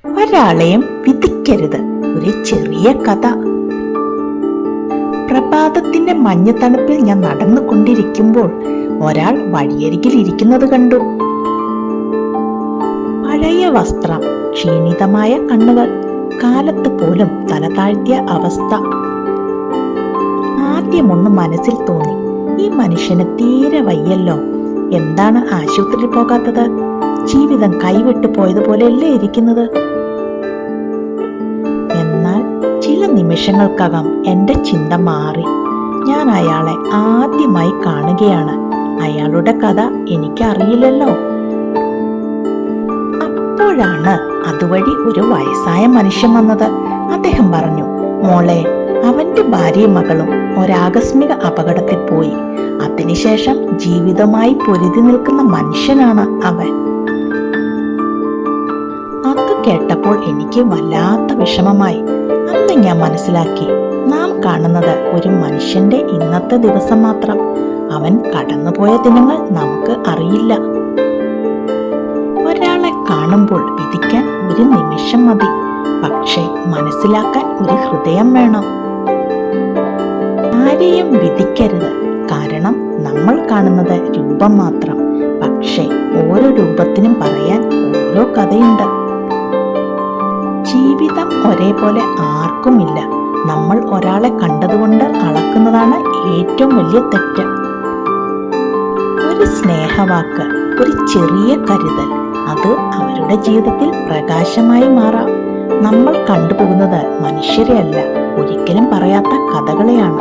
ഒരാളെയും വിധിക്കരുത്. ഒരു ചെറിയ കഥ. പ്രഭാതത്തിന്റെ മഞ്ഞത്തണുപ്പിൽ ഞാൻ നടന്നുകൊണ്ടിരിക്കുമ്പോൾ ഒരാൾ വഴിയരികിൽ ഇരിക്കുന്നത് കണ്ടു. പഴയ വസ്ത്രം, ക്ഷീണിതമായ കണ്ണുകൾ, കാലത്ത് പോലും തല താഴ്ത്തിയ അവസ്ഥ. ആദ്യമൊന്ന് മനസ്സിൽ തോന്നി, ഈ മനുഷ്യന് തീരെ വയ്യല്ലോ. എന്താണ് ആശുപത്രിയിൽ പോകാത്തത്? ജീവിതം കൈവിട്ടു പോയതുപോലെയല്ലേ ഇരിക്കുന്നത്? എന്നാൽ ചില നിമിഷങ്ങൾക്കകം എൻ്റെ ചിന്ത മാറി. ഞാൻ അയാളെ ആദ്യമായി കാണുകയാണ്. അയാളുടെ കഥ എനിക്കറിയില്ലല്ലോ. അപ്പോഴാണ് അതുവഴി ഒരു വയസ്സായ മനുഷ്യൻ വന്നത്. അദ്ദേഹം പറഞ്ഞു, മോളെ, അവന്റെ ഭാര്യയും മകളും ഒരാകസ്മിക അപകടത്തിൽ പോയി. അതിനുശേഷം ജീവിതമായി പൊരുതി നിൽക്കുന്ന മനുഷ്യനാണ് അവൻ. അത് കേട്ടപ്പോൾ എനിക്ക് വല്ലാത്ത വിഷമമായി. അന്ന് ഞാൻ മനസ്സിലാക്കി, നാം കാണുന്നത് ഒരു മനുഷ്യന്റെ ഇന്നത്തെ ദിവസം മാത്രം. അവൻ കടന്നുപോയ ദിനങ്ങൾ നമുക്ക് അറിയില്ല. ഒരാളെ കാണുമ്പോൾ വിധിക്കാൻ ഒരു നിമിഷം മതി, പക്ഷേ മനസ്സിലാക്കാൻ ഒരു ഹൃദയം വേണം. ആരെയും വിധിക്കരുത്, കാരണം നമ്മൾ കാണുന്നത് രൂപം മാത്രം. പക്ഷേ ഓരോ രൂപത്തിനും പറയാൻ ഓരോ കഥയുണ്ട്. ജീവിതം ഒരേപോലെ ആർക്കുമില്ല. നമ്മൾ ഒരാളെ കണ്ടതുകൊണ്ട് അളക്കുന്നതാണ് ഏറ്റവും വലിയ തെറ്റ്. ഒരു സ്നേഹവാക്ക്, ഒരു ചെറിയ കരുതൽ, അത് അവരുടെ ജീവിതത്തിൽ പ്രകാശമായി മാറാം. നമ്മൾ കണ്ടുപോകുന്നത് മനുഷ്യരെയല്ല, ഒരിക്കലും പറയാത്ത കഥകളെയാണ്.